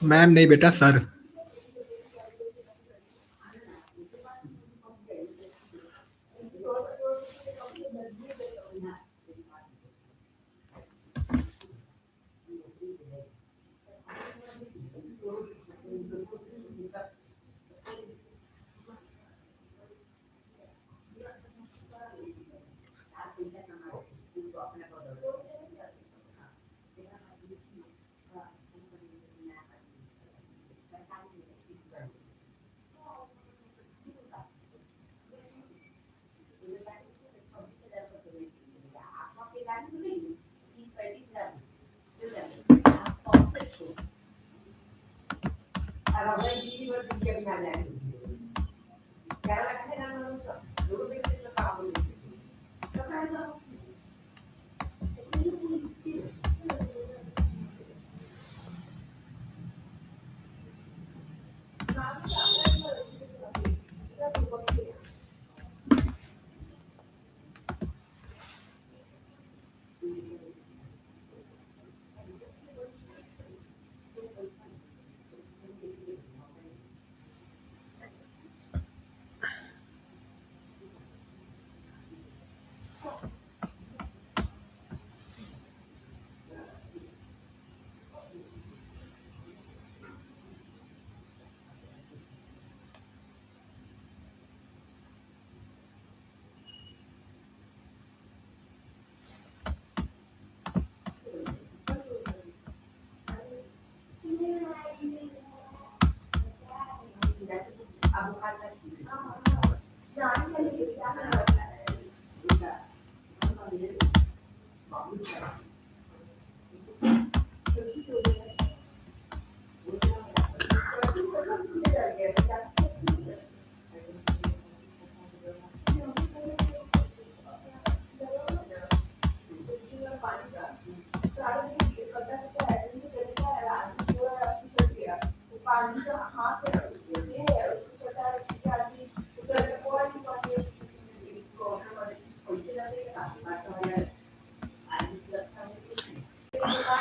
Ma'am नहीं बेटा sir.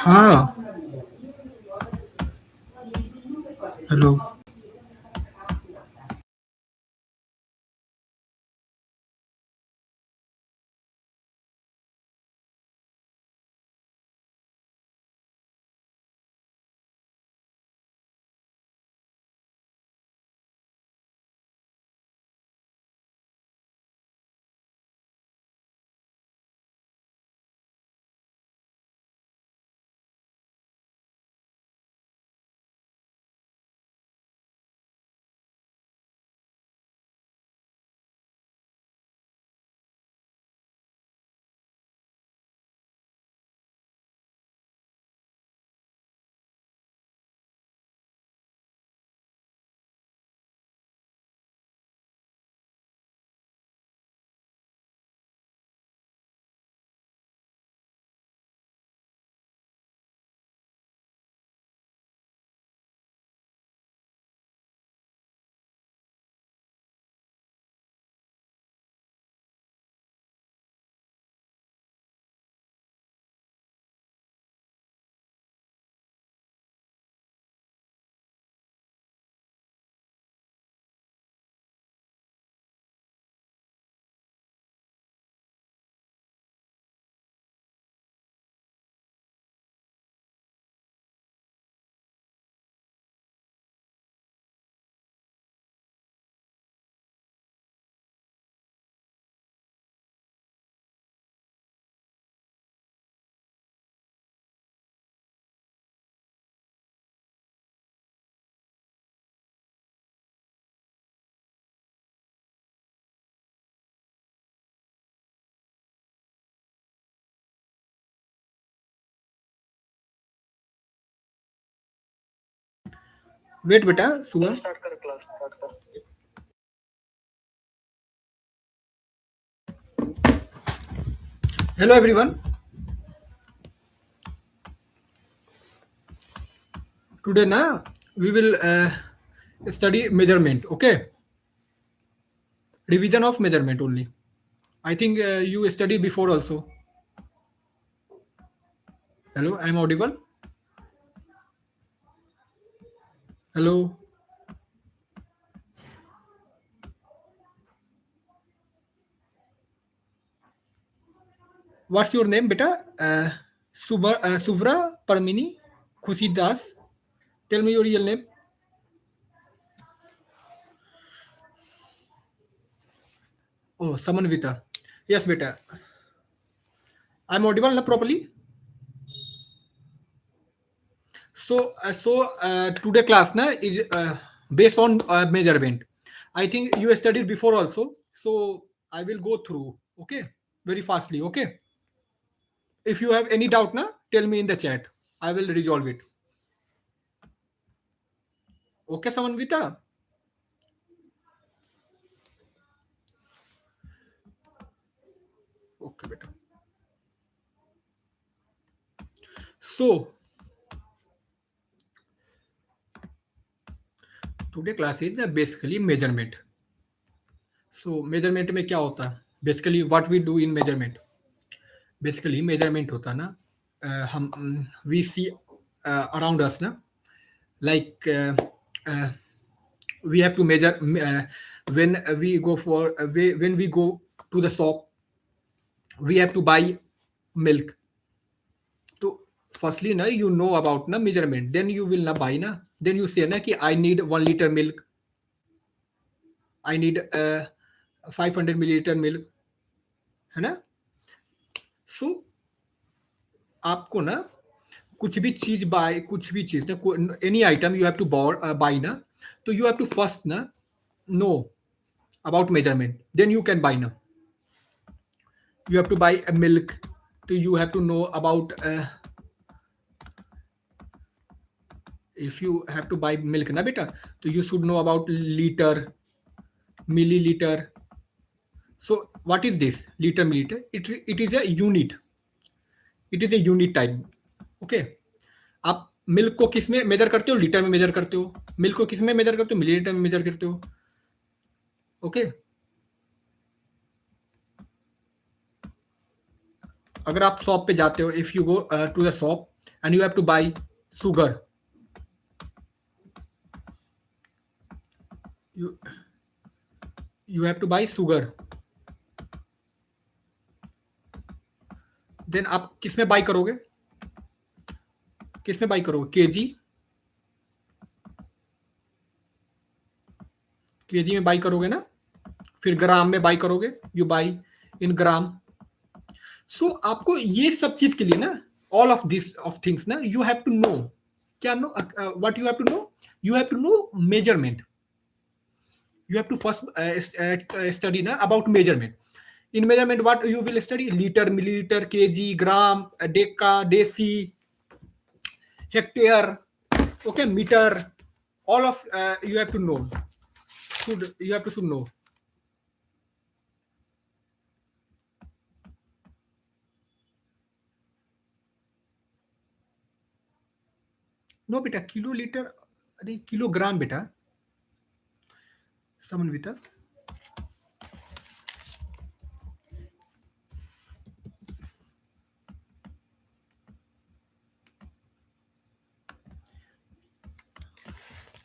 हाँ. हेलो. वेट बेटा सुगम. Hello everyone. Today na we will study measurement. Okay, revision of measurement only. I think you studied before also. Hello, I'm audible. Hello. What's your name, beta? Suvra Parmini Khushi Das. Tell me your real name. Oh, Samanvita. Yes, beta. I'm audible na properly. Today class na is based on measurement. I think you studied before also. So I will go through. Okay, very fastly. Okay. If you have any doubt na, tell me in the chat. I will resolve it. Okay, Samanvita. Okay, beta. So today class is basically measurement. So measurement में क्या होता है? Basically what we do in measurement. Basically measurement होता है ना, हम we see around us ना, like we have to measure when we go for when we go to the shop, we have to buy milk. So firstly na you know about na measurement, then you will na buy na, then you say na कि I need 1 liter milk, I need 500 milliliter milk, है ना. सो आपको ना कुछ भी चीज bye, कुछ भी चीज ना, any item you have to buy ना, तो यू हैव टू फर्स्ट ना know about measurement, then you can buy now. You have to buy a milk, so you have to know about if you have to buy milk na beta, so you should know about liter, milliliter. So what is this liter, milliliter? It is a unit, it is a unit type. Okay. आप milk को किस में major करते हो? Litre में major करते हो. Milk को किस में मेजर करते हो? मिलीलीटर में मेजर करते हो. ओके. अगर आप शॉप पे जाते हो, if you go to the shop and you have to buy sugar, you have to buy sugar, then आप किस में बाय करोगे? किस में बाय करोगे? केजी में बाय करोगे ना. फिर ग्राम में बाय करोगे, यू बाय इन ग्राम. सो आपको ये सब चीज के लिए ना, all of this of things ना, यू हैव टू नो. क्या know? What you have to know? You have to know measurement. You have to first study na about measurement. In measurement, what you will study? Liter, milliliter, kg, gram, deca, deci, hectare, okay, meter. All of you have to know. You have to know. No beta, kiloliter, अरे kilogram beta. Samanvita.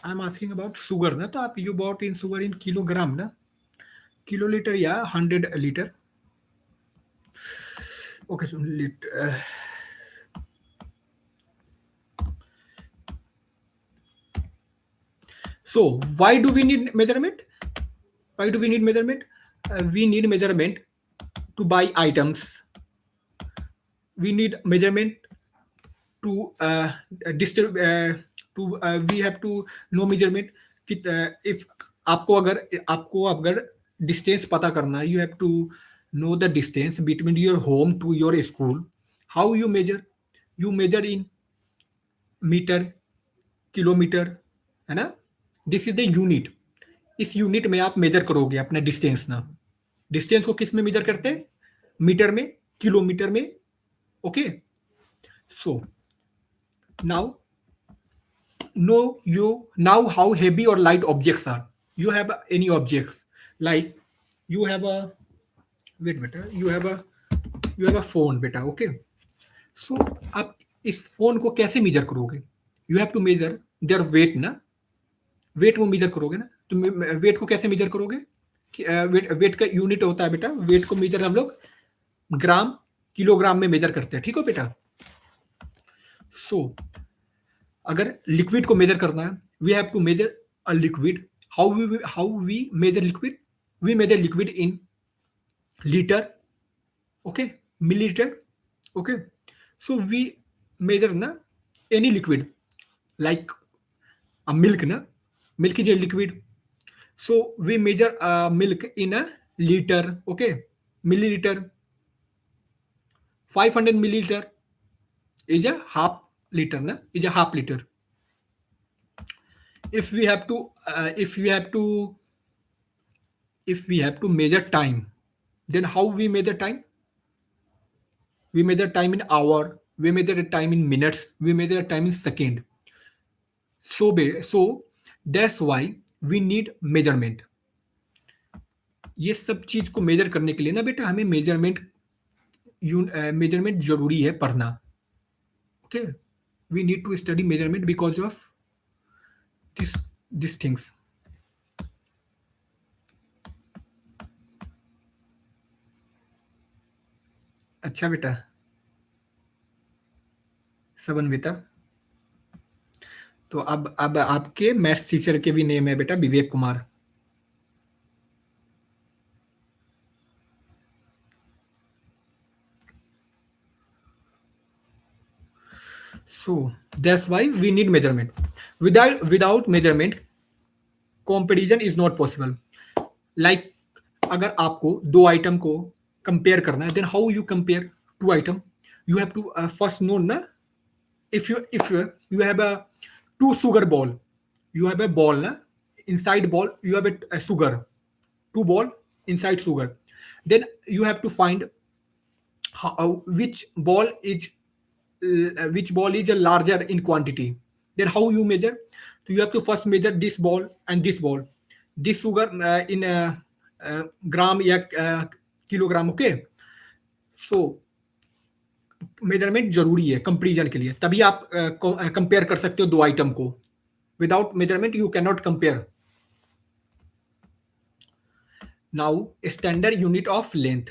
I'm asking about sugar ना, तो आप you bought in sugar in kilogram ना, kiloliter या 100 liter. Okay, so so why do we need measurement? Why do we need measurement? We need measurement to buy items. We need measurement to we have to know measurement. If आपको अगर distance पता करना है, you have to know the distance between your home to your school. How you measure? You measure in metre, kilometre, है ना. This is the unit. इस unit में आप मेजर करोगे अपना डिस्टेंस ना. डिस्टेंस को किस में मेजर करते हैं? मीटर में, किलोमीटर में. Okay. So now now how heavy or light objects are. You have any objects, like you have a, wait beta, you have a phone beta. Okay. So आप इस phone को कैसे measure करोगे? You have to measure their weight ना. Weight वो measure करोगे ना, तो वेट को कैसे मेजर करोगे कि वेट वेट का यूनिट होता है बेटा, वेट को मेजर हम लोग ग्राम किलोग्राम में मेजर करते हैं, ठीक हो बेटा। सो अगर लिक्विड को मेजर करना है, we have to measure a liquid. How we measure liquid? We measure liquid in litre, okay, milliliter, okay. So we measure na any liquid like a milk na, milk is a liquid. So we measure milk in a liter, okay, milliliter. 500 milliliter is a half liter na, is a half liter. If we have to if we have to measure time, then how we measure time? We measure time in hour, we measure time in minutes, we measure time in second. So that's why we need measurement. ये सब चीज को major करने के लिए ना बेटा हमें मेजरमेंट जरूरी है पढ़ना, okay. We need to study measurement because of this things. अच्छा बेटा, समन्विता, तो अब आपके मैथ्स टीचर के भी नेम है बेटा Vivek Kumar. So that's why we need measurement. Without measurement, comparison is not possible. Like अगर आपको दो आइटम को कंपेयर करना है, then how you compare two item? You have to first know ना, if you have a two sugar ball, you have a ball na, inside ball you have a sugar, two ball inside sugar, then you have to find which ball is a larger in quantity. Then how you measure? So you have to first measure this ball and this ball, this sugar in gram या kilogram, okay. सो measurement जरूरी है comparison के लिए, तभी आप compare कर सकते हो दो आइटम को। Without measurement you can not compare. Now standard unit of length.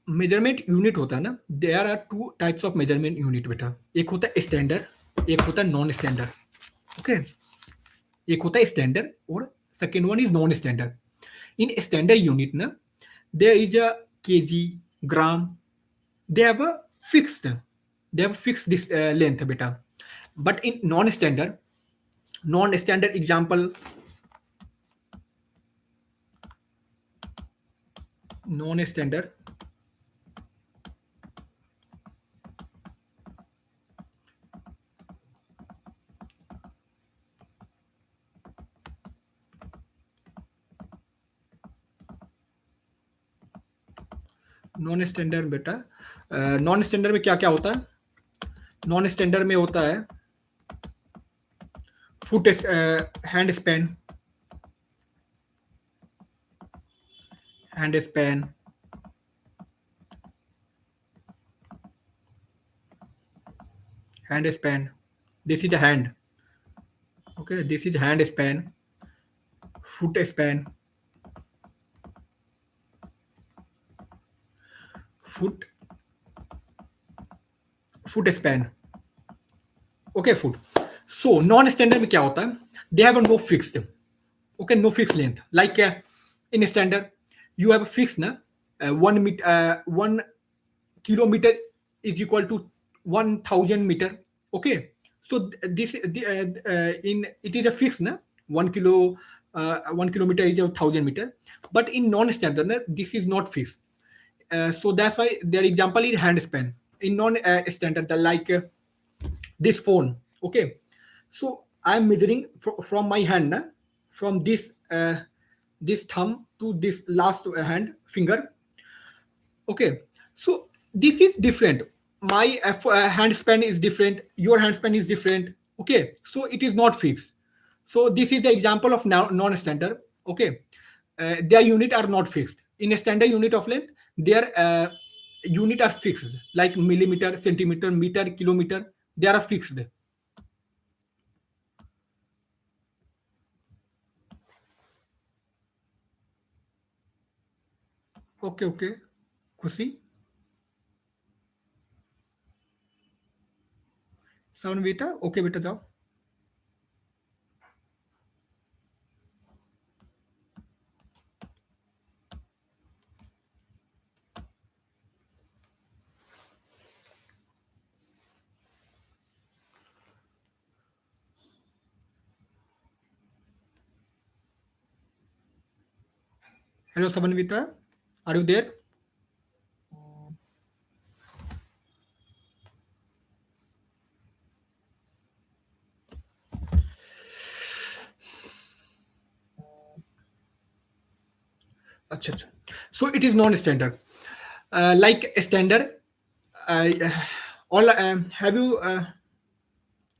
Measurement unit होता है ना, there are two types of measurement unit बेटा। एक होता है स्टैंडर्ड, एक होता है नॉन स्टैंडर्ड, ओके। एक होता है स्टैंडर्ड और second one is non standard. In standard unit ना there is a KG, gram, they have a fixed this length बेटा। But in non standard example, non standard non standard बेटा, non standard में क्या क्या होता है? Non standard में होता है foot hand span, hand span, this is a hand, okay, this is hand span, foot span, foot span, okay, foot. So non standard में क्या होता है? They have a no fixed, okay, no fixed length. Like in standard you have a fixed na 1 kilometer is equal to 1000 meter, okay. So this in it is a fixed na 1 kilometer is 1000 meter, but in non standard na, this is not fixed. So that's why their example is hand span. In non standard like this phone, okay. So I'm measuring from my hand na, from this thumb to this last hand finger, okay. So this is different. My hand span is different, your hand span is different, okay. So it is not fixed. So this is the example of non-standard, okay. Their unit are not fixed. In a standard unit of length, their unit are fixed, like millimeter, centimeter, meter, kilometer, They are fixed. Okay, okay. खुशी, सावन बेटा, okay बेटा जाओ. Hello Samanvita, are you there? अच्छा अच्छा. So it is non-standard. Like a standard, all have you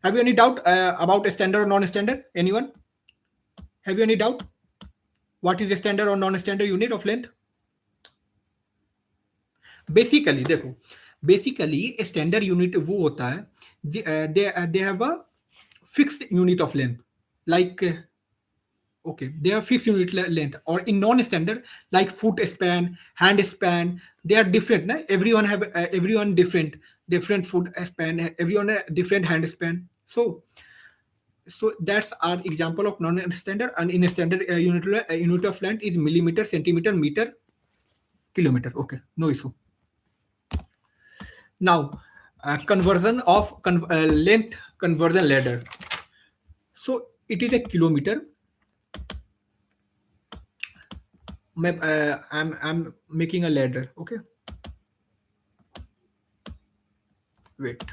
any doubt about a standard or non-standard? Anyone? Have you any doubt? What is a standard or non-standard unit of length? Basically देखो, basically standard unit वो होता है, दे have a fixed unit of length, like okay, they are fixed unit length. Or in non-standard, like foot span, hand span, they are different, na? Everyone have everyone different foot span, everyone different hand span. So that's our example of non-standard. And in a standard unit of length is millimeter, centimeter, meter, kilometer. Okay, no issue. Now, conversion of length conversion ladder. So it is a kilometer. I'm making a ladder. Okay, wait.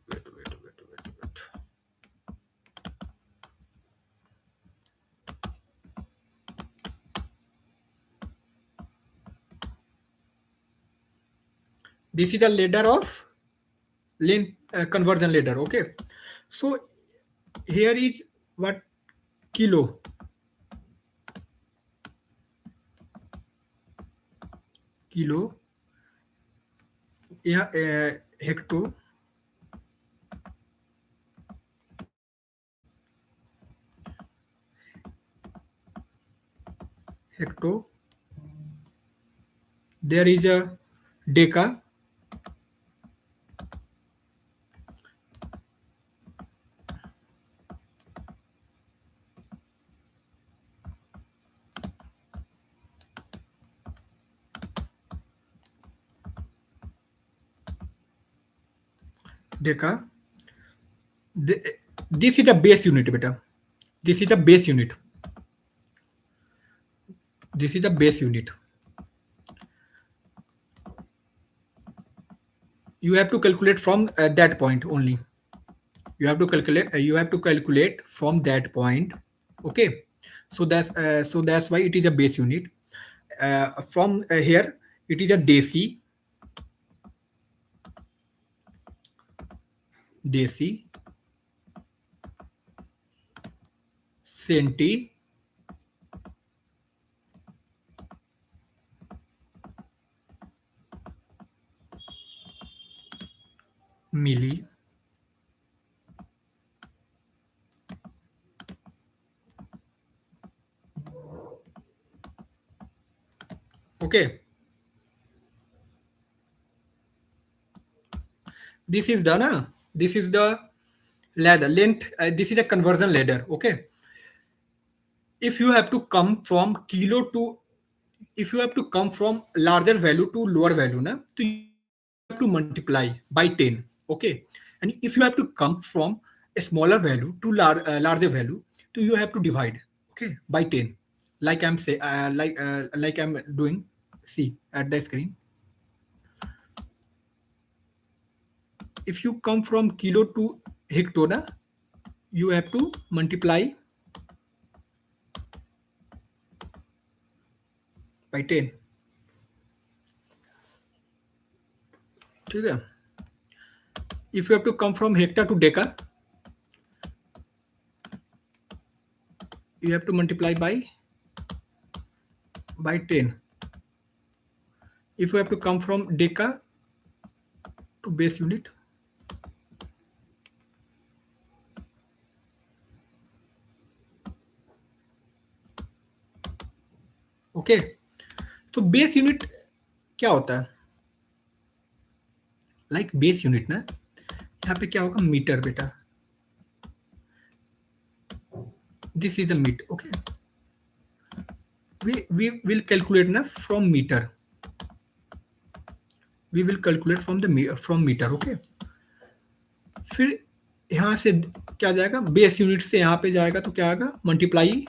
Wait. This is a ladder of length conversion ladder. Okay, so here is what kilo, kilo, yeah, hecto, hecto. There is a deca, deca. This is a base unit, beta. This is a base unit. This is a base unit. You have to calculate from that point only. You have to calculate. You have to calculate from that point. Okay. So that's why it is a base unit. From here, it is a deci, centi, milli, okay. This is the this is the ladder length. This is a conversion ladder. Okay, if you have to come from kilo to, if you have to come from larger value to lower value, na, so you have to multiply by 10. Okay, and if you have to come from a smaller value to larger value, so you have to divide, okay, by 10, like I'm say like I'm doing. See at the screen, if you come from kilo to hecto, na, you have to multiply by 10. ठीक है. If you have to come from hectare to deca, you have to multiply by 10. If you have to come from deca to base unit, okay, तो base unit क्या होता है? Like base unit ना, यहाँ पे क्या होगा? मीटर बेटा, this is the metre. Okay, we will calculate ना from meter. We will calculate from meter. Okay, फिर यहाँ से क्या जाएगा? बेस यूनिट से यहाँ पे जाएगा तो क्या आएगा? Multiply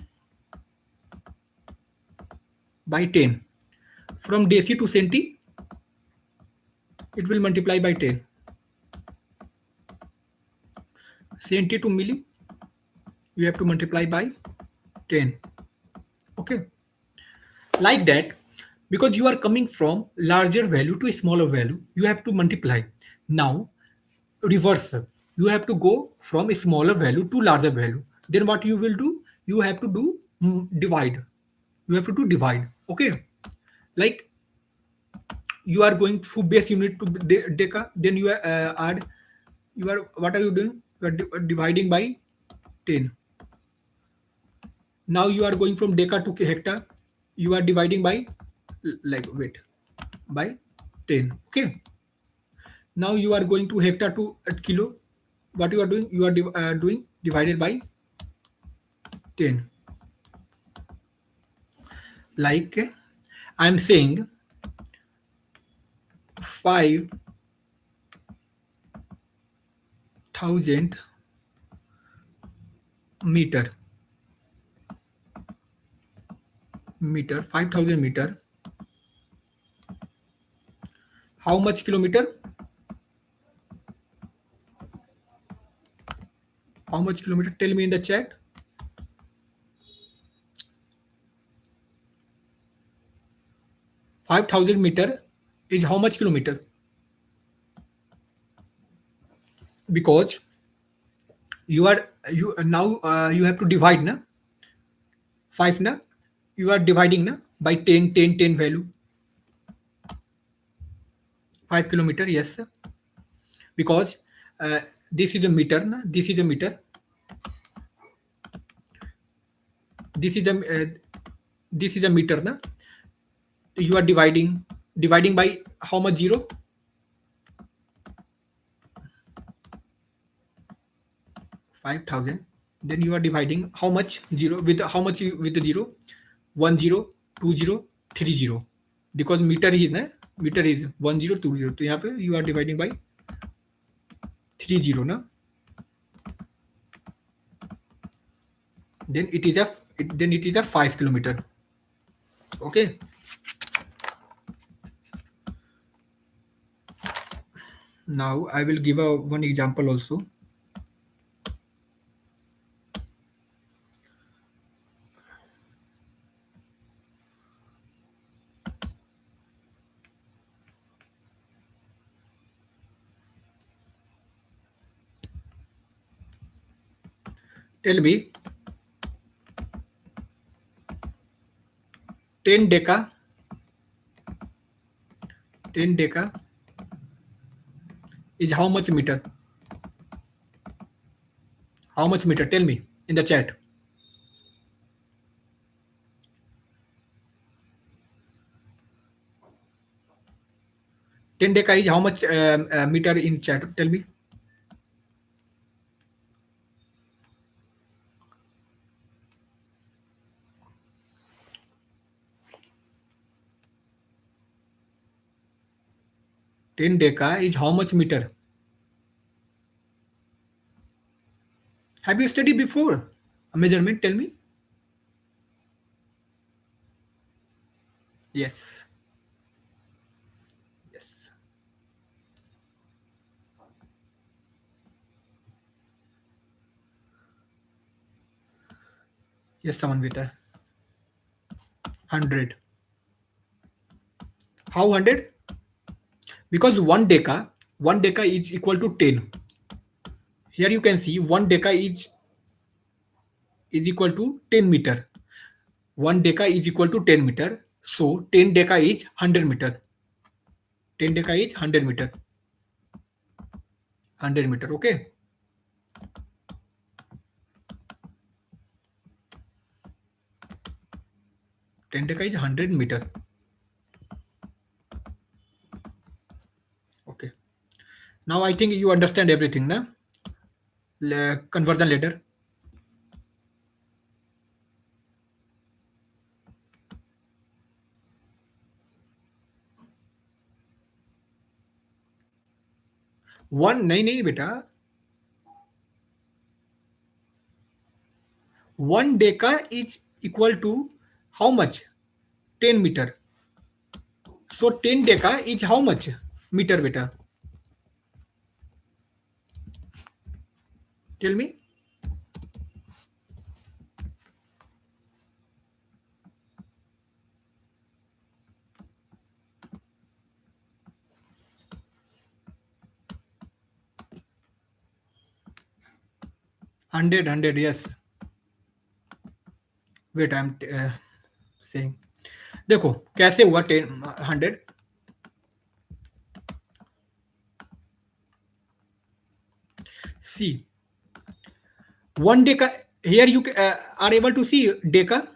by 10. From deci to centi it will multiply by 10. Centi to milli, you have to multiply by 10. Okay, like that, because you are coming from larger value to a smaller value, you have to multiply. Now reverse, you have to go from a smaller value to larger value. Then what you will do? You have to do divide. You have to do divide. Okay, like you are going through base unit to deca, then you add, you are, what are you doing? You are dividing by 10. Now you are going from deca to hectare, you are dividing by, like, wait, by 10. Okay, now you are going to hectare to kilo, what you are doing? You are doing divided by 10. Like I am saying 5,000 meter, 5,000 meter. How much kilometer? How much kilometer? Tell me in the chat. 5,000 meter is how much kilometer? Because you now you have to divide na 5 na, you are dividing na by 10 value, 5 kilometer. Yes, because this is a meter na, this is a meter, this is a meter na, you are dividing by how much? 0. 5,000, then you are dividing how much? 0 with how much? With the 0, 1 0 2 0 3 0, because meter is 1 0 2 0, तो यहाँ पे you are dividing by 3 0 ना, then it is a 5 kilometer. Okay, now I will give one example also. Tell me 10 deca is how much meter? How much meter? Tell me in the chat. 10 deca is how much meter in chat? Tell me. Ten deca is how much meter? Have you studied before a measurement? Tell me. Yes. Yes. Yes, Samanvita. 100. How 100? Because 1 deca is equal to 10. Here you can see 1 deca is is equal to 10 meter. 1 deca is equal to 10 meter. So 10 deca is 100 meter. 10 deca is 100 meter. 100 meter. Okay. 10 deca is 100 meter. Okay. Now I think you understand everything, na? Conversion ladder. One नहीं नहीं बेटा. 1 deca is equal to how much? 10 meter. So 10 deca is how much meter beta? Tell me. 100 yes. Wait, I'm saying. देखो कैसे हुआ 100. See, 1 deca. Here you are able to see deca.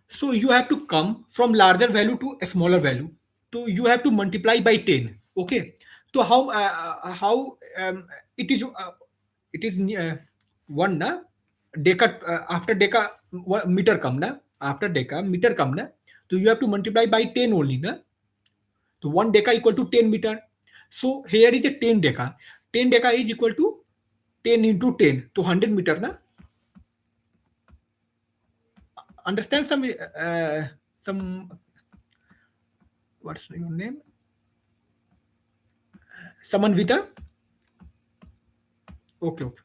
So you have to come from larger value to a smaller value. So you have to multiply by 10. Okay. So how it is one na deca after deca meter come na after deca meter come na. So you have to multiply by 10 only na. So 1 deca equal to 10 meter. So here is a 10 deca. 10 deca is equal to 10 into 10. So 100 meter na. Understand some what's your name? Someone with a okay, okay.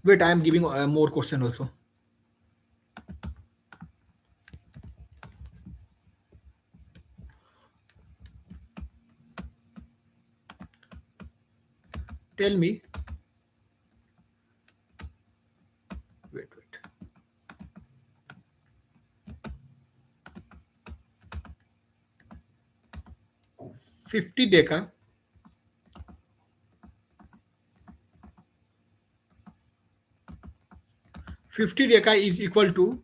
Wait, I am giving more question also. Tell me. Wait. 50 deca. 50 deca is equal to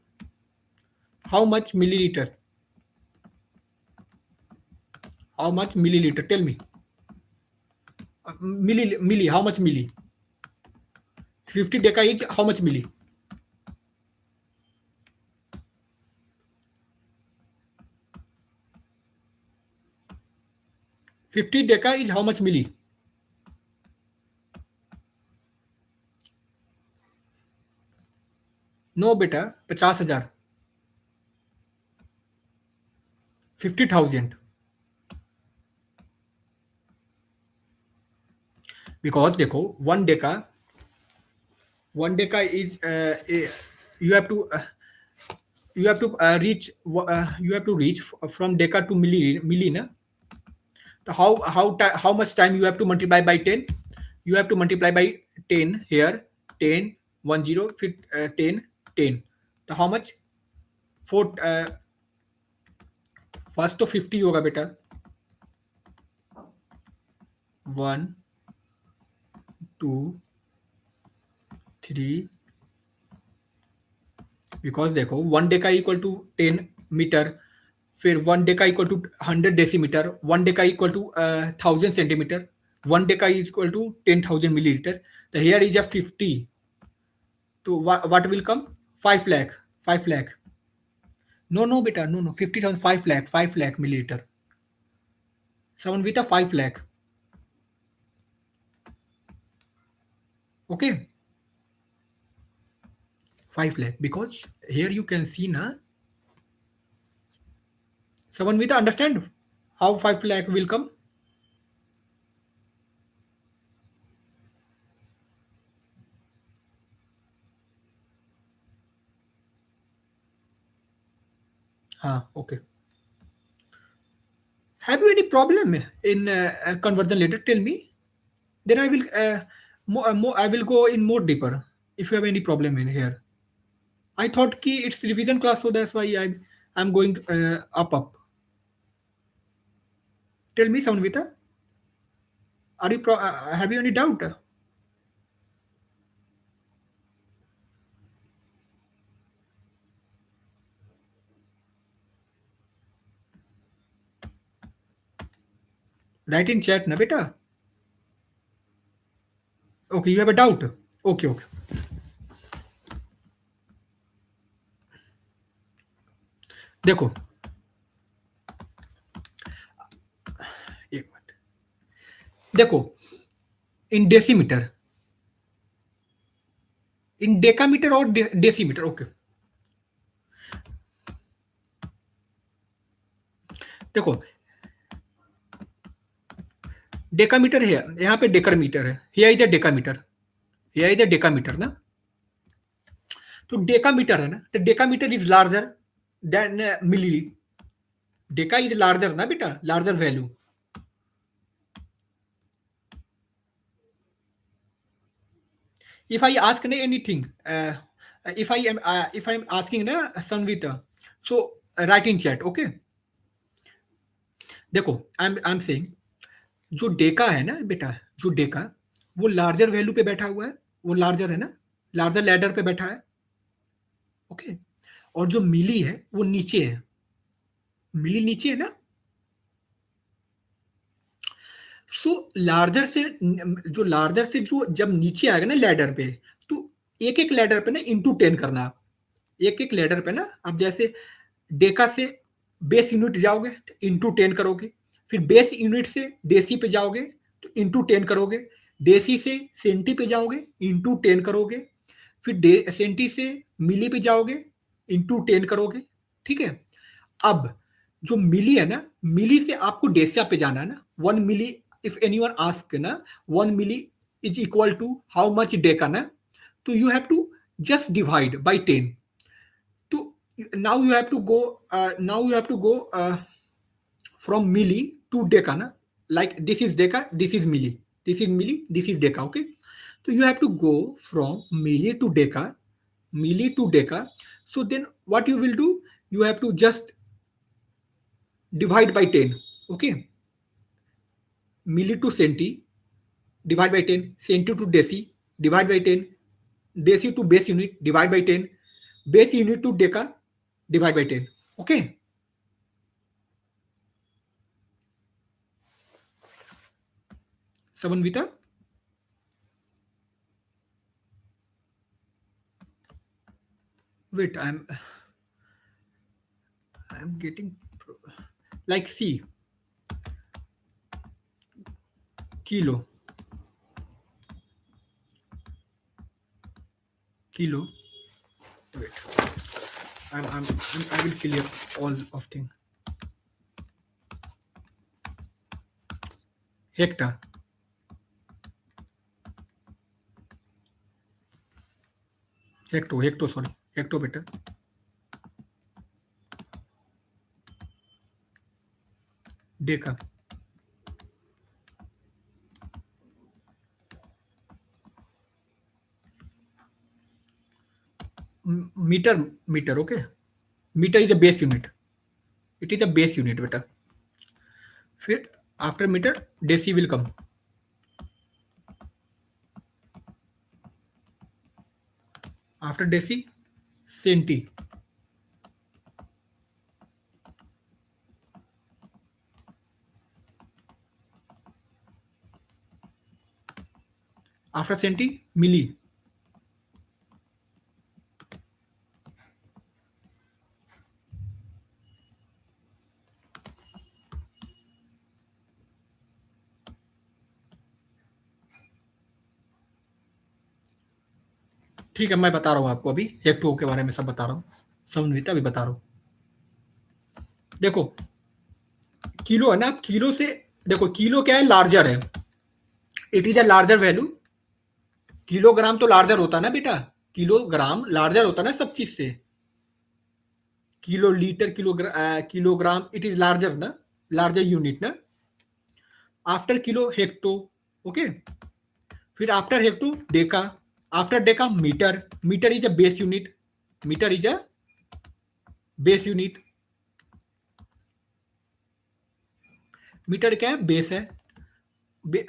how much milliliter? How much milliliter? Tell me. Milli. How much milli? 50 deca is how much milli? 50 deca is how much milli? No beta, 50,000. 50,000. Because देखो 1 deca is you have to reach you have to reach from deca to milli na. So how much time you have to multiply by 10? You have to multiply by 10 here. 10 10 10 10. So how much? Four first तो 50 होगा बेटा. 1 2 3. Because देखो 1 deca equal to 10 metre. फिर 1 deca equal to 100 decimetre. 1 deca equal to 1000 centimetre. 1 deca is equal to 10,000 milliliter. So here is a 50. So what will come? 5 lakh. 5 lakh. No, beta. No. 50,000. 5 lakh. 5 lakh milliliter. Someone with a 5 lakh. Okay. 5 lakh. Because here you can see na. Someone with understand how 5 lakh will come? Okay. Have you any problem in conversion later? Tell me. Then I will I will go in more deeper if you have any problem in here. I thought ki it's revision class, so that's why I'm going up. Tell me, Samvita, have you any doubt? Write in chat, na beta. Okay, you have a doubt. Okay, okay. देखो एक minute देखो in decimetre in decametre और decimetre okay देखो decametre है यहाँ पे deca metre है here is a decametre ना तो डेकामीटर है ना तो decametre is larger than milli deca is larger ना बेटा larger value if I ask anything if I'm asking na Sanvita so write in chat okay देखो I am saying जो डेका है ना बेटा जो डेका वो लार्जर वैल्यू पे बैठा हुआ है वो लार्जर है ना लार्जर लैडर पे बैठा है ओके और जो मिली है वो नीचे है मिली नीचे है ना सो लार्जर से जो जब नीचे आएगा ना लैडर पे तो एक एक लैडर पे ना इंटू 10 करना आप एक एक लैडर पे ना आप जैसे डेका से बेस यूनिट जाओगे तो इंटू 10 करोगे फिर बेस यूनिट से डेसी पे जाओगे तो इंटू 10 करोगे डेसी से सेंटी पे जाओगे इंटू 10 करोगे फिर सेंटी से मिली पे जाओगे इंटू 10 करोगे ठीक है अब जो मिली है ना मिली से आपको डेसिया पे जाना है ना 1 मिली इफ एनीवन आस्क ना 1 milli is equal to how much deca ना तो you have to just divide by 10 तो now you have to go from milli to deca na like this is deca this is milli this is deca okay so you have to go from milli to deca so then what you will do you have to just divide by 10 okay milli to centi divide by 10 centi to deci divide by 10 deci to base unit divide by 10 base unit to deca divide by 10 okay Samanvita wait I'm getting like see kilo wait I will clear all of thing hectare hecto better deca meter okay meter is a base unit it is a base unit beta फिर after meter deci will come after deci centi after centi milli ठीक है मैं बता रहा हूँ आपको अभी hecto के बारे में सब बता रहा हूँ समन्वित अभी बता रहा हूँ देखो किलो है ना किलो से देखो किलो क्या है लार्जर है it is a larger value kilogram तो लार्जर होता है ना बेटा किलोग्राम लार्जर होता है ना सब चीज से kilo litre kilogram it is larger ना लार्जर यूनिट ना आफ्टर किलो हेक्टो ओके फिर after hecto deca, after deca metre, metre is a base unit, metre is a base unit, metre क्या है, बेस है।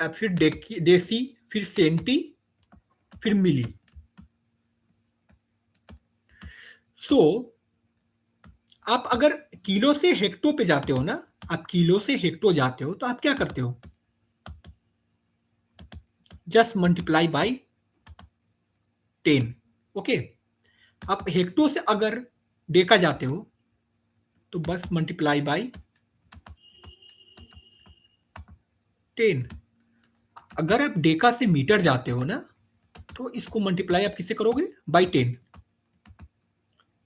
फिर देसी, फिर सेंटी, फिर मिली। सो आप अगर किलो से हेक्टो पे जाते हो ना, आप किलो से हेक्टो जाते हो तो आप क्या करते हो, जस्ट मल्टीप्लाई बाई 10। ओके, आप हेक्टो से अगर डेका जाते हो तो बस मल्टीप्लाई बाई 10। अगर आप डेका से मीटर जाते हो ना, तो इसको मल्टीप्लाई आप किससे करोगे, by 10।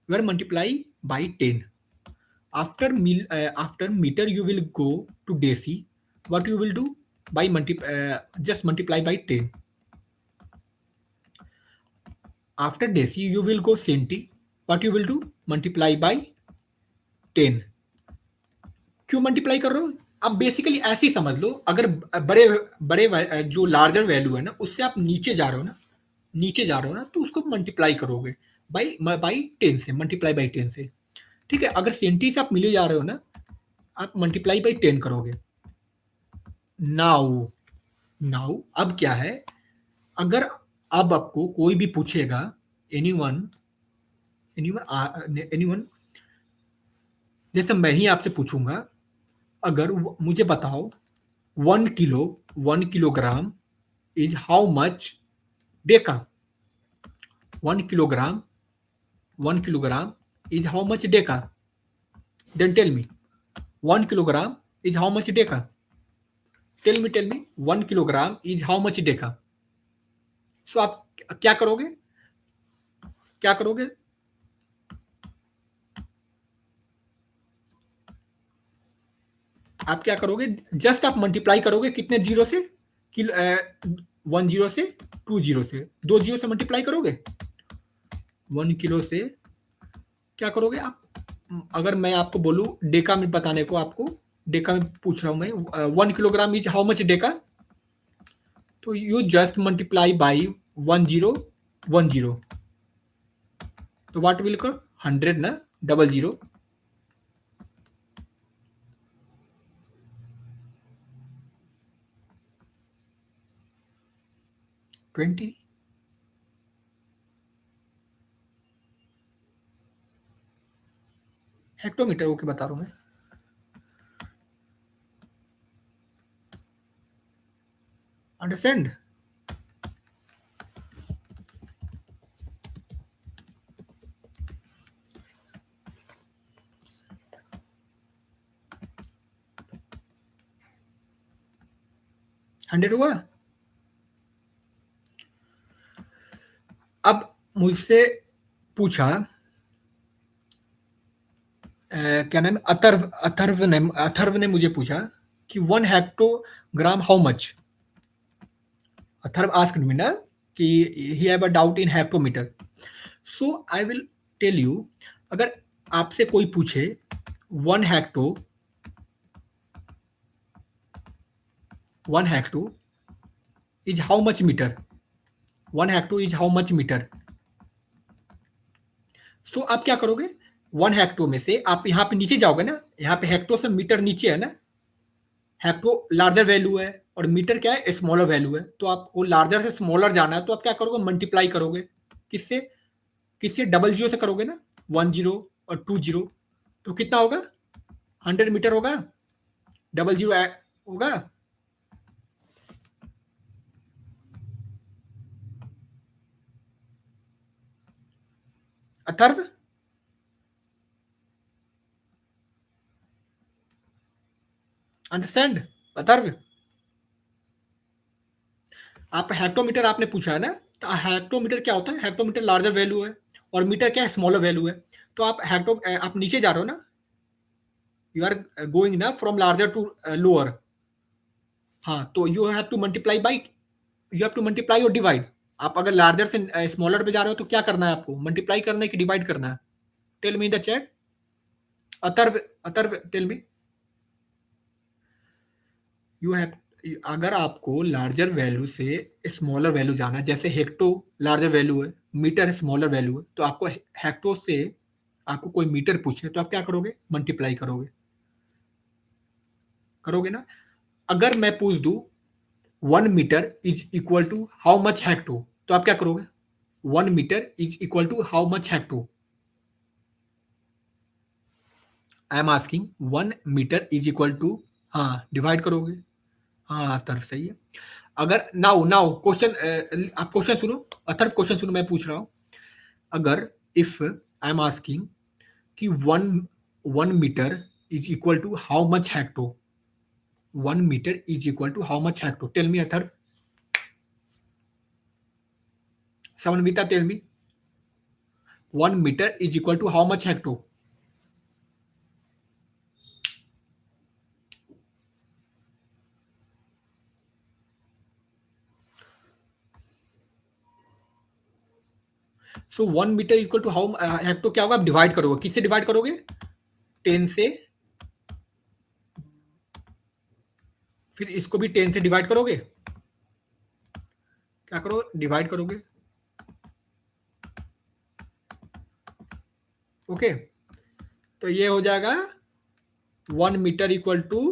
You are multiply by 10। After meter you will go to deci. What you will do, by just multiply by 10. After deci you will go centi. What you will do, multiply by 10। क्यों multiply कर रहे हो, आप basically ऐसे ही समझ लो, अगर बड़े बड़े जो लार्जर वैल्यू है ना, उससे आप नीचे जा रहे हो ना, नीचे जा रहे हो ना, तो उसको मल्टीप्लाई करोगे बाई बाई 10 से, मल्टीप्लाई बाई 10 से। ठीक है, अगर सेंटी से आप मिले जा रहे हो ना, आप मल्टीप्लाई बाई 10 करोगे। नाउ, नाउ अब क्या है, अगर अब आपको कोई भी पूछेगा, एनीवन, एनीवन, जैसे मैं ही आपसे पूछूंगा, अगर मुझे बताओ 1 kilo, 1 kilogram is how much deca, 1 kilogram, 1 kilogram is how much deca, then tell me 1 kilogram is how much deca, tell me 1 kilogram is how much deca. So आप क्या करोगे, क्या करोगे, आप क्या करोगे, जस्ट आप मल्टीप्लाई करोगे कितने जीरो से, किलो 1 जीरो से, 2 जीरो से, 2 जीरो से मल्टीप्लाई करोगे, 1 किलो से क्या करोगे आप, अगर मैं आपको बोलूं डेका में बताने को, आपको डेका में पूछ रहा हूं मैं, 1 kilogram is how much Deka, तो यू जस्ट मल्टीप्लाई बाई 1010, तो व्हाट विल कर 100 ना, डबल जीरो, 20। हेक्टोमीटर ओके बता रहा हूं मैं, अंडरस्टैंड। 100 हुआ। अब मुझसे पूछा, क्या नाम है, अथर्व ने मुझे पूछा कि 1 hectogram how much, Atharv asked me ना कि he have a doubt in hectometer. So I will tell you, अगर आपसे कोई पूछे 1 hecto, 1 hecto is how much metre, 1 hecto is how much metre, so आप क्या करोगे, 1 हेक्टो में से आप यहाँ पे नीचे जाओगे ना, यहाँ पे हेक्टो से मीटर नीचे है ना, हेक्टो लार्जर वैल्यू है और मीटर क्या है, स्मॉलर वैल्यू है, तो आपको लार्जर से स्मॉलर जाना है, तो आप क्या करोगे, मल्टीप्लाई करोगे, किससे, किससे, डबल जीरो से करोगे ना, 10 और 20, तो कितना होगा, 100 मीटर होगा, डबल जीरो होगा। अथर्व, अंडरस्टैंड, अथर्व, आप हेक्टोमीटर आपने पूछा है ना, तो हेक्टोमीटर क्या होता है, हेक्टोमीटर लार्जर वैल्यू है और मीटर क्या है, स्मॉलर वैल्यू है, तो आप आप नीचे जा रहे हो ना, यू आर गोइंग ना फ्रॉम लार्जर टू लोअर, हाँ, तो you have to multiply by, you have to multiply और डिवाइड। आप अगर लार्जर से स्मॉलर पे जा रहे हो तो क्या करना है आपको, मल्टीप्लाई करना है कि डिवाइड करना है, tell me in the chat, Atharv, Atharv tell me, you have अगर आपको लार्जर वैल्यू से स्मॉलर वैल्यू जाना है, जैसे हेक्टो लार्जर वैल्यू है, मीटर स्मॉलर वैल्यू है, तो आपको हेक्टो से आपको कोई मीटर पूछे तो आप क्या करोगे? मल्टीप्लाई करोगे, करोगे ना? अगर मैं पूछ दूं 1 metre is equal to how much hecto, तो आप क्या करोगे? 1 metre is equal to how much hecto? I am asking 1 metre is equal to, हाँ डिवाइड करोगे। हाँ तर्क सही है। अगर नाउ नाउ क्वेश्चन, आप क्वेश्चन सुनो, अथर्व क्वेश्चन सुनो, मैं पूछ रहा हूँ। अगर इफ आई एम आस्किंग कि one one metre is equal to how much hecto, 1 metre is equal to how much hecto, tell me Atharv, Samanvita tell me, 1 metre is equal to how much hecto? So 1 metre equal to how hecto क्या होगा? आप divide करोगे, किससे divide करोगे? 10 से, फिर इसको भी 10 से डिवाइड करोगे, क्या करो? डिवाइड करोगे। ओके, तो ये हो जाएगा 1 metre equal to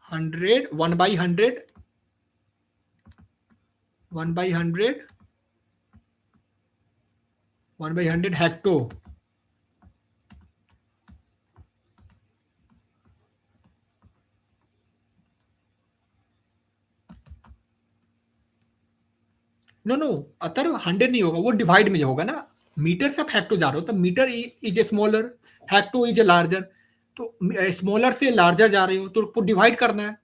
100, 1/100, 1/100, 1/100 hecto. No no, अतर 100 नहीं होगा, वो डिवाइड में होगा ना। मीटर से आप हेक्टो जा रहे हो, तो metre is a smaller, hecto is a larger. तो स्मॉलर से लार्जर जा रहे हो तो आपको डिवाइड करना है।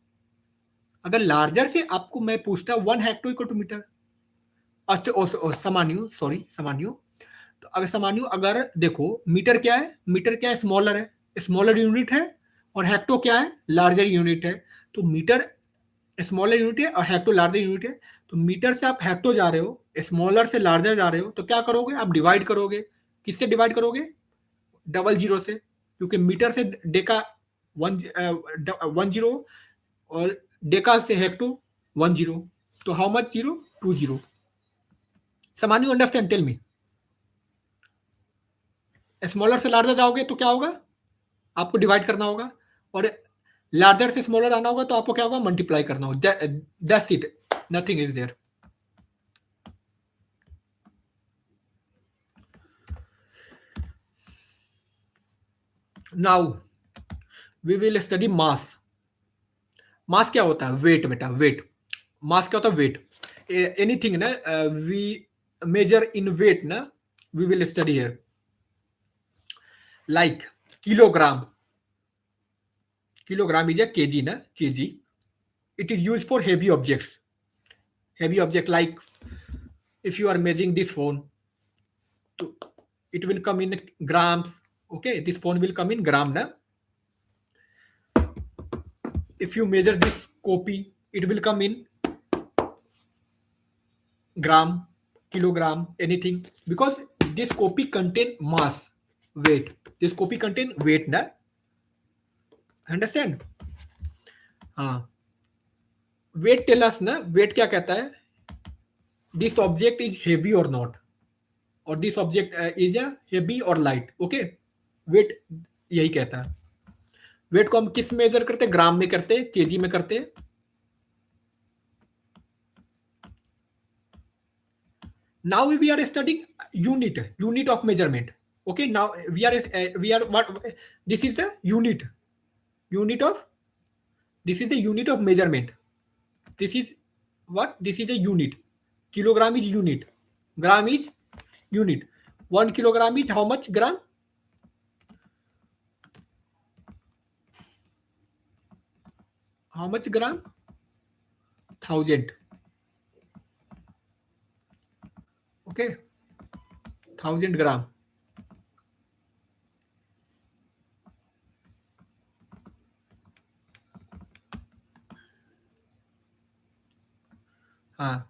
अगर लार्जर से आपको मैं पूछता 1 हेक्टो इक्वल टू मीटर, अच्छा समान्यु, सॉरी समान्यु, तो अगर समान्यु, अगर देखो मीटर क्या है? मीटर क्या है? स्मॉलर है, स्मॉलर यूनिट है, और हेक्टो क्या है? लार्जर यूनिट है। तो मीटर स्मॉलर यूनिट है और हेक्टो लार्जर यूनिट है। तो मीटर से आप हेक्टो जा रहे हो, स्मॉलर से लार्जर जा रहे हो, तो क्या करोगे? आप डिवाइड करोगे। किससे डिवाइड करोगे? डबल जीरो से, क्योंकि मीटर से डेका 1 जीरो, और डेका से हेक्टो 1 जीरो, तो how much zero? 2 zero. Samanyu understand, tell me. Smaller से लार्जर जाओगे तो क्या होगा? आपको डिवाइड करना होगा, और लार्जर से स्मॉलर आना होगा तो आपको क्या होगा? मल्टीप्लाई करना होगा। That's it, nothing is there. Now we will study mass. Mass क्या होता है? वेट बेटा, वेट। मास क्या होता है? वेट। एनीथिंग ना वी मेजर इन वेट ना, we will study here, like kilogram. Kilogram is a kg na, kg. It is used for heavy objects. Heavy object like if you are measuring this phone, to, it will come in grams. Okay, this phone will come in gram na. If you measure this copy, it will come in gram, kilogram, anything, because this copy contain mass, weight. This copy contain weight na. Understand? हाँ, wait tell us ना, wait क्या कहता है? This object is heavy और not, और this object is a heavy और light. Okay, wait यही कहता है। वेट को हम किस मेजर करते हैं? ग्राम में करते हैं, केजी में करते हैं। Now we are studying unit of measurement. Okay, now we are what, this is the unit of, this is the unit of measurement. This is what? This is a unit. Kilogram is unit, gram is unit. 1 kilogram is how much gram? How much gram? 1000. Okay, 1000 gram. हाँ,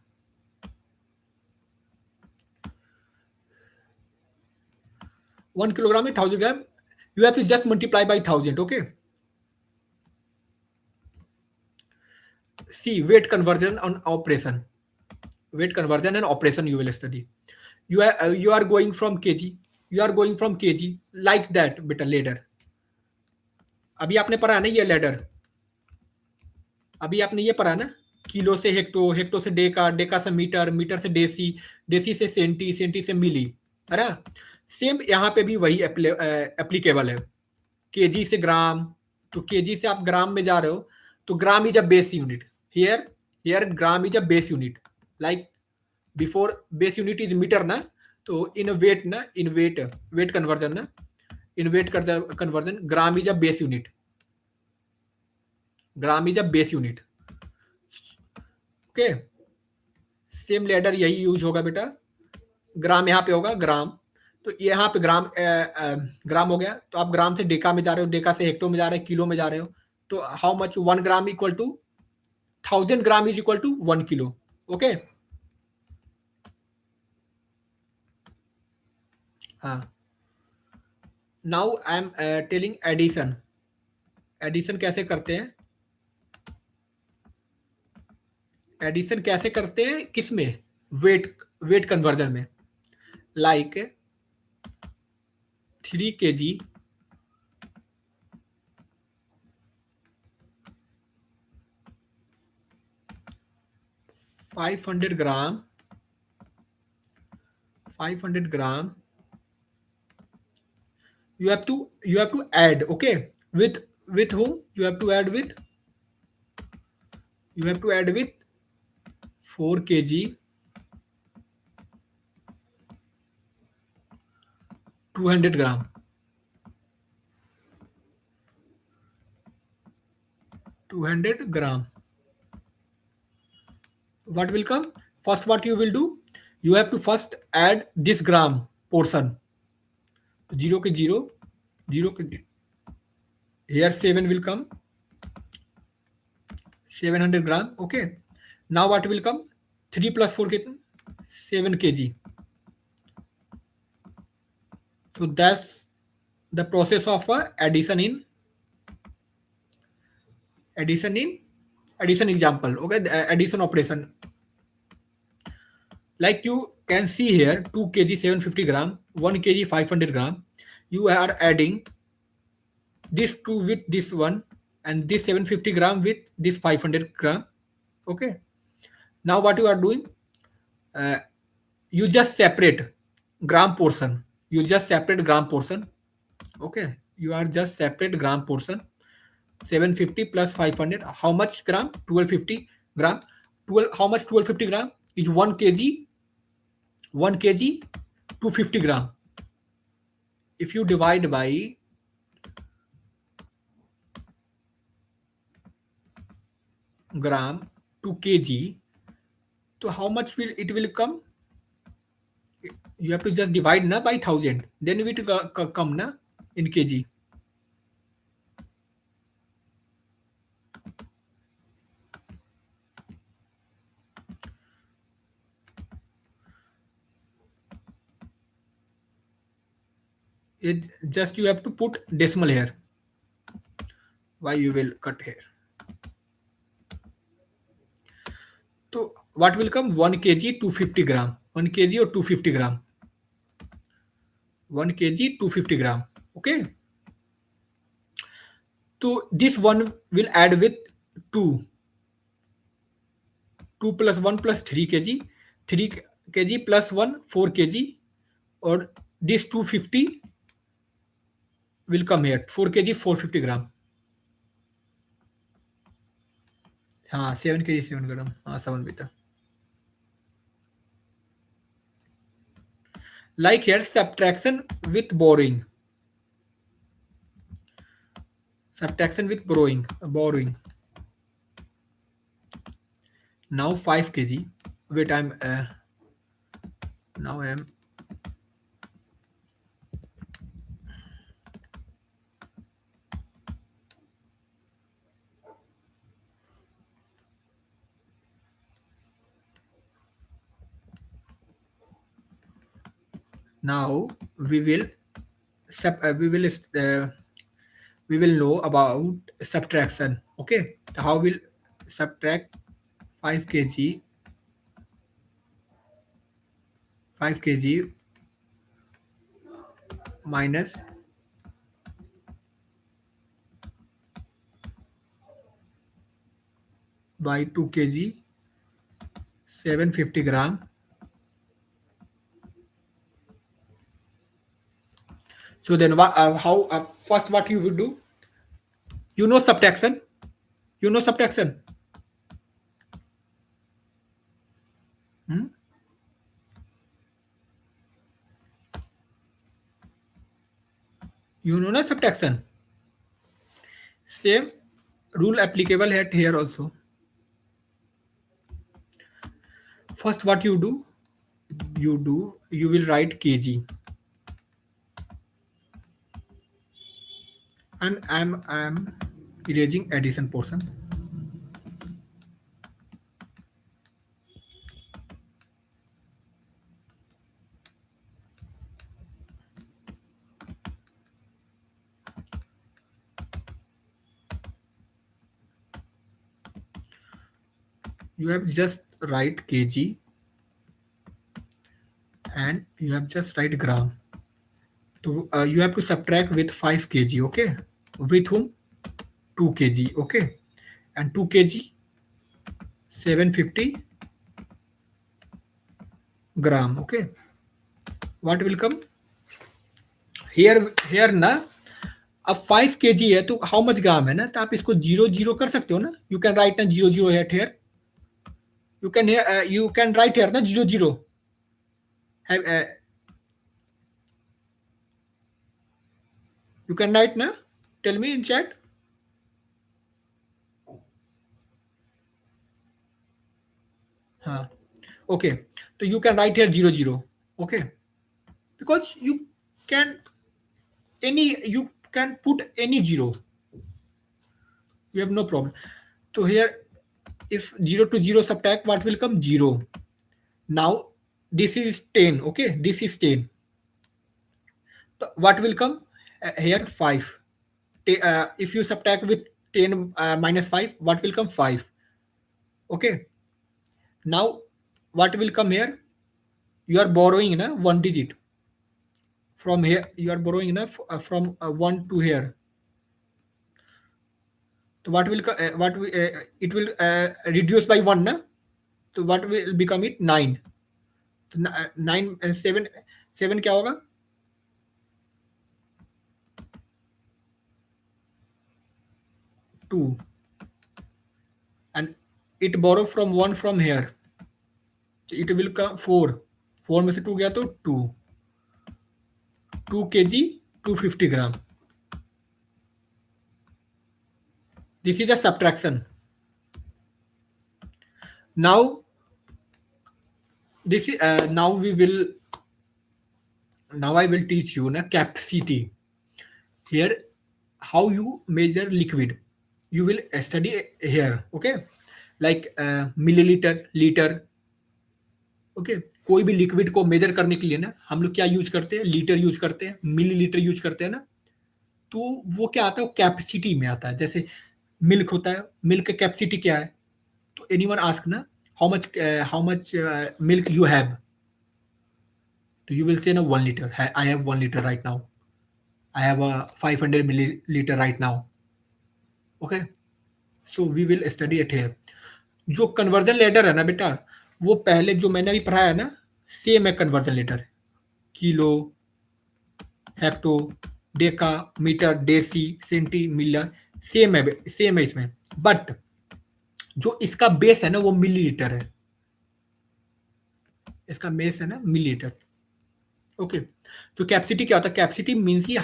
1 kilogram is 1000 gram. You have to just multiply by 1000. Okay, See, weight conversion on operation. Weight conversion and operation you will study. You are going from kg. You are going from kg like that beta ladder. अभी आपने पढ़ा है ना ये ladder. अभी आपने ये पढ़ा ना, किलो से हेक्टो, हेक्टो से डेका, डेका से मीटर, मीटर से डेसी, डेसी से सेंटी, सेंटी से मिली, है ना? सेम यहाँ पे भी वही एप्लीकेबल है। केजी से ग्राम, तो केजी से आप ग्राम में जा रहे हो, तो gram is a base unit. Here gram is a base unit. Like before base unit is metre ना, तो इन वेट ना, इन वेट कन्वर्जन ना, in weight conversion gram is a base unit. Gram is a base unit. Okay, same ladder यही use होगा बेटा। ग्राम यहाँ पे होगा ग्राम, तो यहाँ पे ग्राम हो गया, तो आप ग्राम से डेका में जा रहे हो, डेका से हेक्टो में जा रहे हो, किलो में जा रहे हो, तो how much 1 gram equal to 1000 gram is equal to 1 kilo. Okay, हाँ। Now I am telling addition. Addition कैसे करते हैं? एडिशन कैसे करते हैं किस में? वेट कन्वर्जन में। Like 3 kg 500 gram 500 gram you have to add, okay, with whom you have to add with? You have to add with 4 kg 200 gram 200 gram. What will come first? What you will do? You have to first add this gram portion. 0 ke 0, 0 ke here 7 will come, 700 gram. Okay, now what will come? 3 plus 4 कितना? 7 kg। So that's the process of addition example. Okay, the addition operation. Like you can see here, 2 kg 750 gram, 1 kg 500 gram. You are adding this 2 with this one, and this 750 gram with this 500 gram. Okay, now what you are doing? Uh, you just separate gram portion. You just separate gram portion. Okay, you are just separate gram portion. 750 plus 500, how much gram? 1250 gram. 12, how much 1250 gram is 1 kg? 1 kg 250 gram. If you divide by gram to kg, so how much will it will come? You have to just divide na by 1000, then it will come na in kg. It just you have to put decimal here. Why you will cut here? So what will come? 1 kg 250 gram, 1 kg or 250 gram, 1 kg 250 gram. Okay, so this one will add with 2, 2 plus 1 plus 3 kg, 3 kg plus 1 4 kg, or this 250 will come here, 4 kg 450 ग्राम. हाँ, 7 kg 7 ग्राम, हाँ 7 बेटा. Like here, subtraction with borrowing. Subtraction with borrowing. Now 5 kg. Wait, I am now we will we will know about subtraction. Okay, how will subtract 5 kg 5 kg minus by 2 kg 750 gram. So then what how first what you will do, subtraction, subtraction. Hmm? Na subtraction. Same rule applicable at here also. First what you will write kg, and I'm erasing addition portion. You have just write kg and you have just write gram. So you have to subtract with 5 kg, okay? With whom? 2 kg, okay? And 2 kg 750 gram, okay? What will come? Here ना, अब 5 kg है तो how much ग्राम है ना, तो आप इसको zero zero कर सकते हो ना. यू कैन राइट ना zero zero eight here. You can write here na zero zero. Have you can write na? Tell me in chat. Huh. Okay. So you can write here zero zero. Okay. Because can you can put any zero. You have no problem. So here, if 0 to 0 subtract, what will come? 0. Now this is 10. Okay. This is 10. So what will come? Here 5. If you subtract with 10 minus 5, what will come? 5. Okay. Now what will come here? You are borrowing na one digit from here. You are borrowing na from 1 to here. So what will it will reduce by 1 na. So what will become it? 9. तो 9 7 क्या होगा? 2. And it borrow from 1 from here. It will come 4. 4 में से 2 गया तो 2 kg 250 gram. This is a subtraction. Now this is now I will teach you na capacity. Here how you measure liquid. You will study here, okay? Like milliliter, liter. Okay कोई भी liquid को major करने के लिए ना हम लोग क्या यूज करते हैं? लीटर यूज करते हैं, मिलीलीटर यूज करते हैं ना. तो वो क्या आता है? वो कैपेसिटी में आता है. जैसे मिल्क होता है, मिल्क का कैपेसिटी क्या है? तो एनीवन आस्क ना how much milk you have, तो यू विल से ना 1 liter. I have 1 liter right now. I have 500 milliliter right now. Okay so we will study it here. जो कन्वर्जन लेटर है ना बेटा, वो पहले जो मैंने अभी पढ़ाया ना, सेम है conversion letter. Kilo, hecto, deca, metre, deci, centi, million, same है इसमें. बट जो इसका बेस है ना वो मिलीलीटर है. इसका बेस है ना मिलीलीटर. ओके तो कैपेसिटी क्या होता है? कैपेसिटी मीन्स की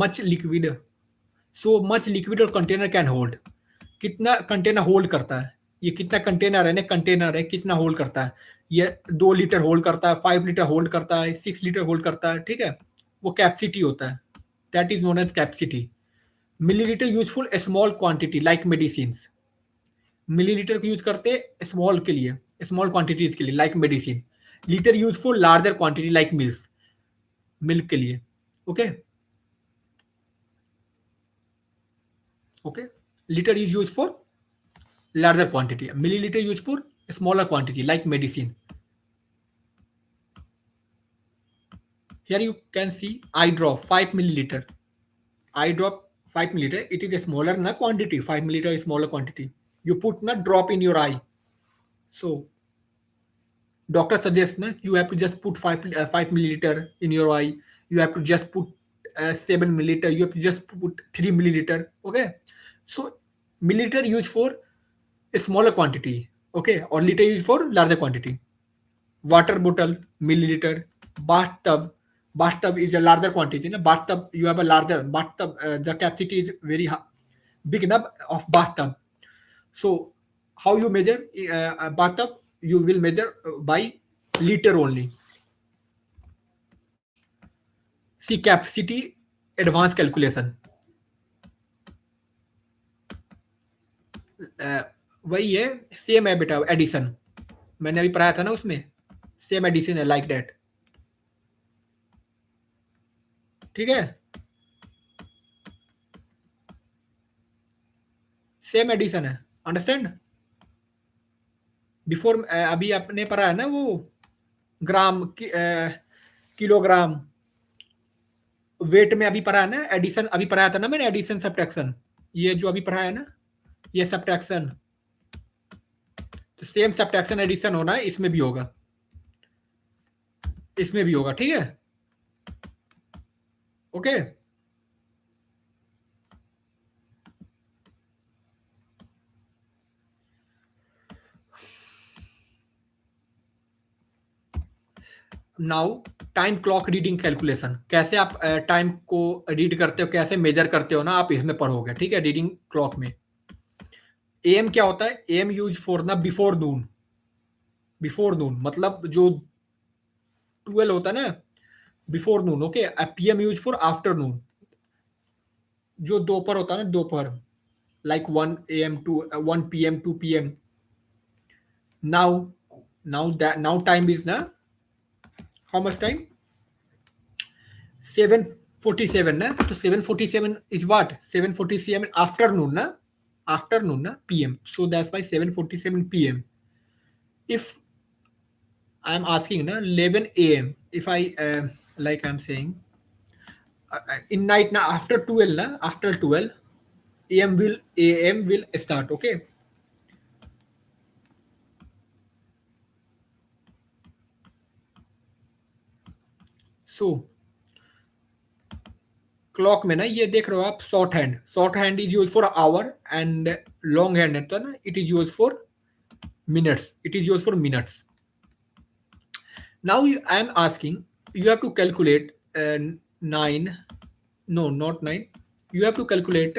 much liquid, so much liquid और कंटेनर कैन होल्ड. कितना कंटेनर होल्ड करता है? ये कितना कंटेनर है ना, कंटेनर है कितना होल्ड करता है? ये 2 लीटर होल्ड करता है, 5 लीटर होल्ड करता है, 6 लीटर होल्ड करता है. ठीक है, वो कैपेसिटी होता है. That is known as capacity. Millilitre useful small quantity like medicine. Millilitre को यूज करते हैं स्मॉल के लिए, स्मॉल क्वांटिटीज के लिए like medicine. Litre use for larger quantity like milk के लिए. Okay okay litre is use for larger quantity. Milliliter used for smaller quantity like medicine. Here you can see eye drop 5 milliliter. Eye drop 5 milliliter. It is a smaller na quantity. 5 milliliter is smaller quantity. You put na drop in your eye. So doctor suggests na you have to just put 5 milliliter in your eye. You have to just put 7 milliliter. You have to just put 3 milliliter. Okay. So milliliter used for a smaller quantity. Okay. Or liter used for larger quantity. Water bottle milliliter. Bathtub is a larger quantity na. Bathtub, you have a larger bathtub. The capacity is very big enough of bathtub. So how you measure a bathtub? You will measure by liter only. See capacity advanced calculation. अ, वही है, same है बेटा addition. मैंने अभी पढ़ाया था ना उसमें, सेम एडिशन है लाइक दैट। ठीक है, सेम एडिशन है, अंडरस्टैंड। बिफोर अभी आपने पढ़ा है ना वो किलोग्राम वेट में अभी पढ़ा है ना, एडिशन अभी पढ़ाया था ना मैंने, एडिशन सब्ट्रैक्शन। ये जो अभी पढ़ा है ना, ये सब्ट्रैक्शन, तो सेम सब्ट्रैक्शन एडिशन होना है, इसमें भी होगा, इसमें भी होगा। ठीक है, okay. Now time clock reading calculation, कैसे आप टाइम को रीड करते हो, कैसे मेजर करते हो ना, आप इसमें पढ़ोगे। ठीक है, रीडिंग क्लॉक में एम क्या होता है, एम यूज फॉर ना बिफोर नून। बिफोर नून मतलब जो 12 होता है ना, before noon. Okay, PM use for afternoon, जो दोपहर होता है ना, दोपहर, like 1 AM to 1 PM 2 PM। Now time is ना, हाउ मच टाइम, 7:47 ना, तो 7:47 इज व्हाट, 7:47 आफ्टरनून ना, आफ्टरनून ना, PM, so that's why 7:47 PM। if I'm asking na 11 AM, if I like I'm saying in night na, after 12 na, after 12 AM will start। okay, so clock में ना ये देख रहे हो आप, short hand, short hand is use for hour, and long hand है तो ना, it is use for minutes, it is use for minutes. Now I am asking, you have to calculate 9, no not 9, you have to calculate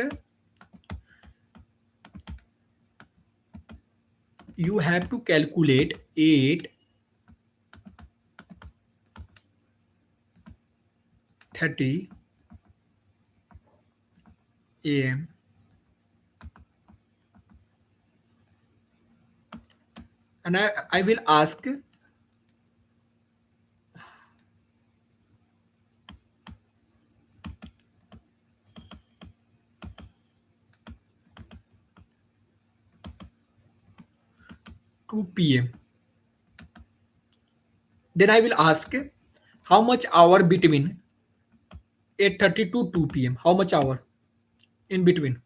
you have to calculate 8:30 AM and I will ask 2 PM, then I will ask how much hour between 8:30 to 2 PM, how much hour in between,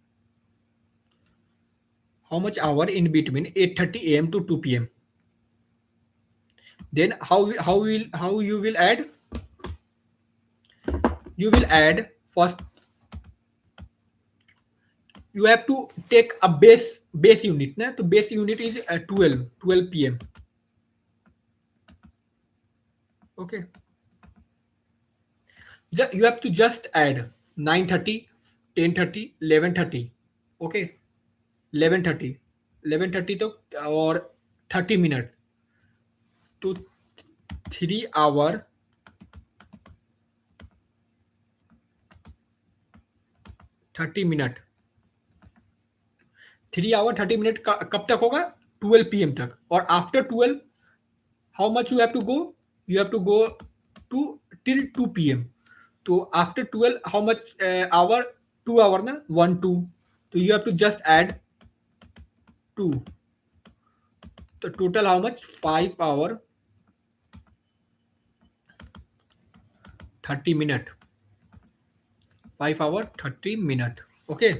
how much hour in between 8:30 AM to 2 PM, then how you will add, you will add first, you have to take a base unit na, तो base unit is 12 PM। okay, you have to just add 9:30, 10:30, 11:30। okay, 11:30 तो और 30 minute, तो 3 hour 30 minute, 3 hour 30 minute कब तक होगा, 12 PM तक। और after 12 how much you have to go, you have to go to till 2 PM। तो after 12 how much hour, 2 hour ना, 1 2, तो you have to just add 2. The total how much? 5 hour 30 minute. 5 hour 30 minute. Okay.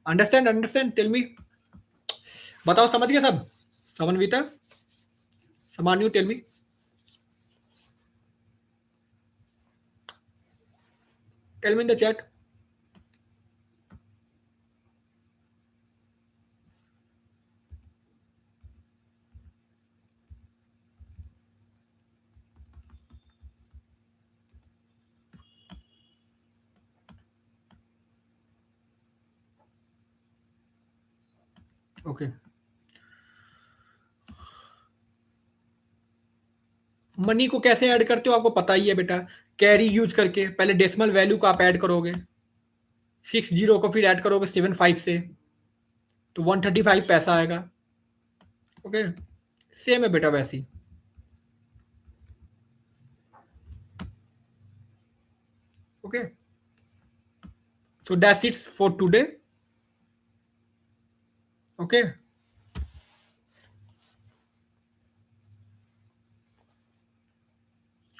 Understand? Tell me. बताओ समझ गया सब? समन्विता, Samanyu, tell me. Tell me in the chat. Okay. Money को कैसे add करते हो आपको पता ही है बेटा. कैरी यूज करके पहले डेसिमल वैल्यू को आप ऐड करोगे. 60 को फिर ऐड करोगे 75 से, तो 135 पैसा आएगा. ओके. सेम है बेटा वैसी. Okay. So that's it for today. Okay.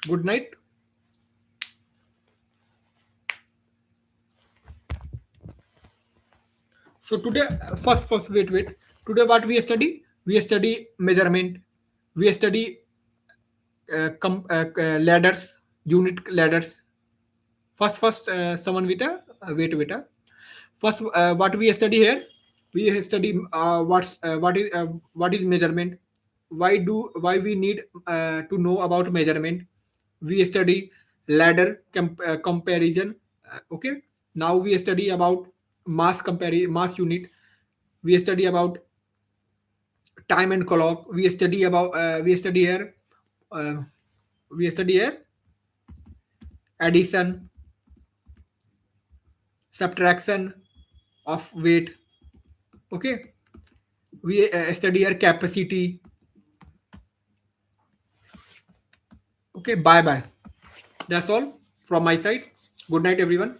Good night. So today, first, wait. Today, what we study? We study measurement. We study ladders, unit ladders. First, someone with a wait. First, what we study here? We study what is measurement. Why we need to know about measurement? We study ladder comparison. Okay. Now we study about mass unit. We study about time and clock. We study here. Uh, we study here addition, subtraction of weight. Okay. We study here capacity. Okay. Bye. That's all from my side. Good night, everyone.